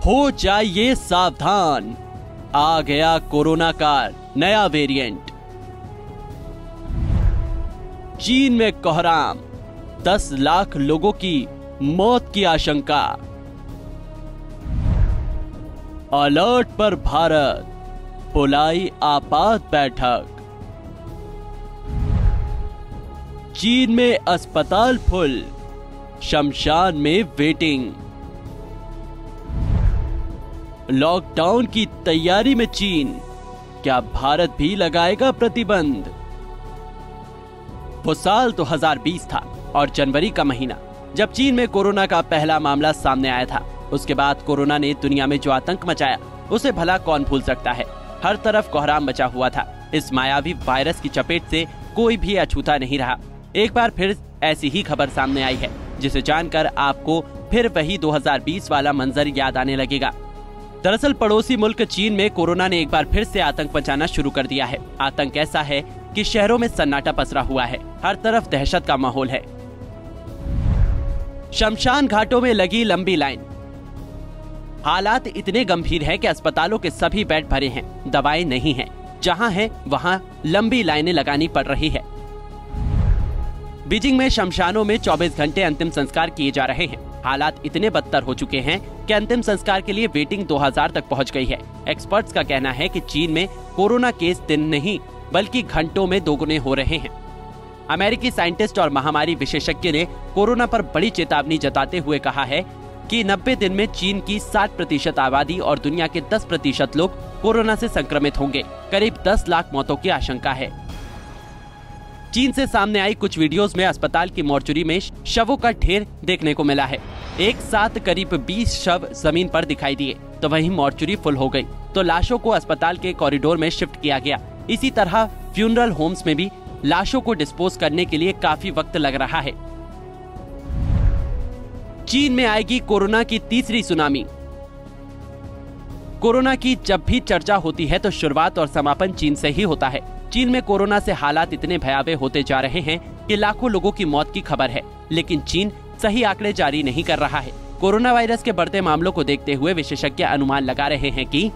हो जाइए सावधान, आ गया कोरोना का नया वेरिएंट। चीन में कोहराम, 10 लाख लोगों की मौत की आशंका। अलर्ट पर भारत, बुलाई आपात बैठक। चीन में अस्पताल फुल, शमशान में वेटिंग। लॉकडाउन की तैयारी में चीन, क्या भारत भी लगाएगा प्रतिबंध? वो साल 2020 था और जनवरी का महीना, जब चीन में कोरोना का पहला मामला सामने आया था। उसके बाद कोरोना ने दुनिया में जो आतंक मचाया, उसे भला कौन भूल सकता है। हर तरफ कोहराम मचा हुआ था। इस मायावी वायरस की चपेट से कोई भी अछूता नहीं रहा। एक बार फिर ऐसी ही खबर सामने आई है, जिसे जानकर आपको फिर वही 2020 वाला मंजर याद आने लगेगा। दरअसल पड़ोसी मुल्क चीन में कोरोना ने एक बार फिर से आतंक मचाना शुरू कर दिया है। आतंक ऐसा है कि शहरों में सन्नाटा पसरा हुआ है, हर तरफ दहशत का माहौल है। शमशान घाटों में लगी लंबी लाइन। हालात इतने गंभीर हैं कि अस्पतालों के सभी बेड भरे हैं, दवाएं नहीं हैं। जहां है वहां लंबी लाइनें लगानी पड़ रही है। बीजिंग में शमशानों में 24 घंटे अंतिम संस्कार किए जा रहे हैं। हालात इतने बदतर हो चुके हैं कि अंतिम संस्कार के लिए वेटिंग 2000 तक पहुंच गई है। एक्सपर्ट्स का कहना है कि चीन में कोरोना केस दिन नहीं बल्कि घंटों में दोगुने हो रहे हैं। अमेरिकी साइंटिस्ट और महामारी विशेषज्ञ ने कोरोना पर बड़ी चेतावनी जताते हुए कहा है कि 90 दिन में चीन की 60% आबादी और दुनिया के 10% लोग कोरोना से संक्रमित होंगे। करीब 10 लाख मौतों की आशंका है। चीन से सामने आई कुछ वीडियोस में अस्पताल की मोर्चरी में शवों का ढेर देखने को मिला है। एक साथ करीब 20 शव जमीन पर दिखाई दिए, तो वहीं मोर्चरी फुल हो गई, तो लाशों को अस्पताल के कॉरिडोर में शिफ्ट किया गया। इसी तरह फ्यूनरल होम्स में भी लाशों को डिस्पोज करने के लिए काफी वक्त लग रहा है। चीन में आएगी कोरोना की तीसरी सुनामी। कोरोना की जब भी चर्चा होती है तो शुरुआत और समापन चीन से ही होता है। चीन में कोरोना से हालात इतने भयावह होते जा रहे हैं कि लाखों लोगों की मौत की खबर है, लेकिन चीन सही आंकड़े जारी नहीं कर रहा है। कोरोना वायरस के बढ़ते मामलों को देखते हुए विशेषज्ञ अनुमान लगा रहे हैं कि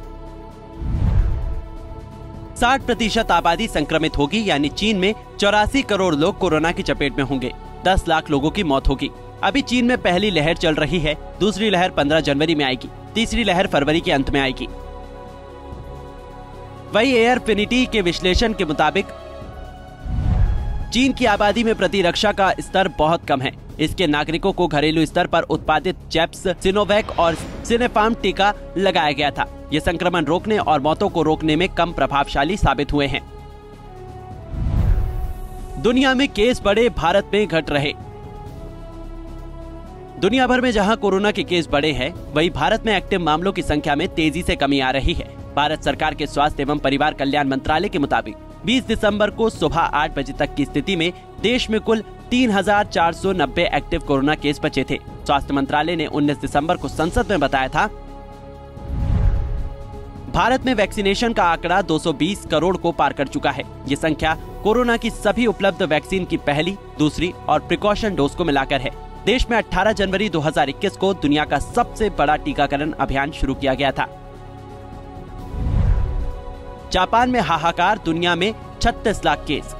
60% आबादी संक्रमित होगी, यानी चीन में 84 करोड़ लोग कोरोना की चपेट में होंगे। 10 लाख लोगों की मौत होगी। अभी चीन में पहली लहर चल रही है, दूसरी लहर 15 जनवरी में आएगी, तीसरी लहर फरवरी के अंत में आएगी। वही एयरफिनिटी के विश्लेषण के मुताबिक चीन की आबादी में प्रतिरक्षा का स्तर बहुत कम है। इसके नागरिकों को घरेलू स्तर पर उत्पादित जेप्स, सिनोवैक और सिनेफार्म टीका लगाया गया था। ये संक्रमण रोकने और मौतों को रोकने में कम प्रभावशाली साबित हुए हैं। दुनिया में केस बढ़े, भारत में घट रहे। दुनिया भर में जहां कोरोना के केस बढ़े हैं, वहीं भारत में एक्टिव मामलों की संख्या में तेजी से कमी आ रही है। भारत सरकार के स्वास्थ्य एवं परिवार कल्याण मंत्रालय के मुताबिक 20 दिसंबर को सुबह 8 बजे तक की स्थिति में देश में कुल 3490 एक्टिव कोरोना केस बचे थे। स्वास्थ्य मंत्रालय ने 19 दिसंबर को संसद में बताया था, भारत में वैक्सीनेशन का आंकड़ा 220 करोड़ को पार कर चुका है। ये संख्या कोरोना की सभी उपलब्ध वैक्सीन की पहली, दूसरी और प्रिकॉशन डोज को मिलाकर है। देश में 18 जनवरी 2021 को दुनिया का सबसे बड़ा टीकाकरण अभियान शुरू किया गया था। जापान में हाहाकार, दुनिया में 36 लाख केस।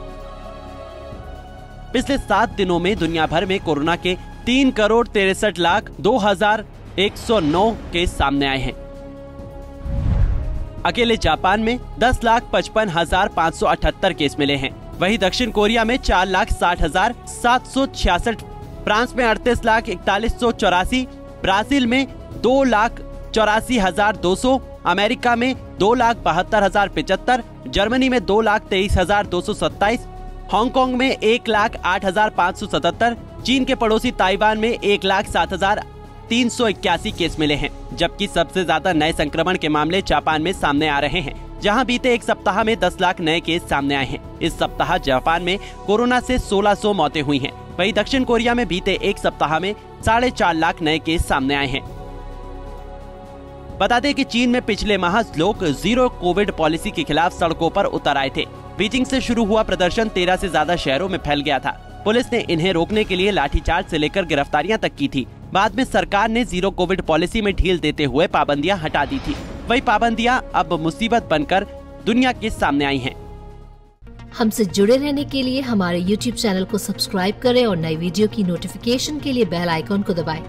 पिछले 7 दिनों में दुनिया भर में कोरोना के 3,63,02,109 केस सामने आए हैं। अकेले जापान में 10,55,578 केस मिले हैं। वहीं दक्षिण कोरिया में 4,60,766, फ्रांस में 38,41,484, ब्राजील में 2,84,200, अमेरिका में 2,72,075, जर्मनी में 2,23,227, हांगकांग में 1,08,577, चीन के पड़ोसी ताइवान में 1,07,381 केस मिले हैं। जबकि सबसे ज्यादा नए संक्रमण के मामले जापान में सामने आ रहे हैं, जहां बीते एक सप्ताह में 10 लाख नए केस सामने आए हैं। इस सप्ताह जापान में कोरोना से 1600 मौतें हुई हैं। वहीं दक्षिण कोरिया में बीते एक सप्ताह में 4.5 लाख नए केस सामने आए हैं। बता दें कि चीन में पिछले माह लोग जीरो कोविड पॉलिसी के खिलाफ सड़कों पर उतर आए थे। बीजिंग से शुरू हुआ प्रदर्शन 13 से ज्यादा शहरों में फैल गया था। पुलिस ने इन्हें रोकने के लिए लाठीचार्ज से लेकर गिरफ्तारियां तक की थी। बाद में सरकार ने जीरो कोविड पॉलिसी में ढील देते हुए पाबंदियां हटा दी थी। वही पाबंदियां अब मुसीबत बनकर दुनिया के सामने आई हैं। हमसे जुड़े रहने के लिए हमारे YouTube चैनल को सब्सक्राइब करें और नई वीडियो की नोटिफिकेशन के लिए बेल आइकॉन को दबाएं।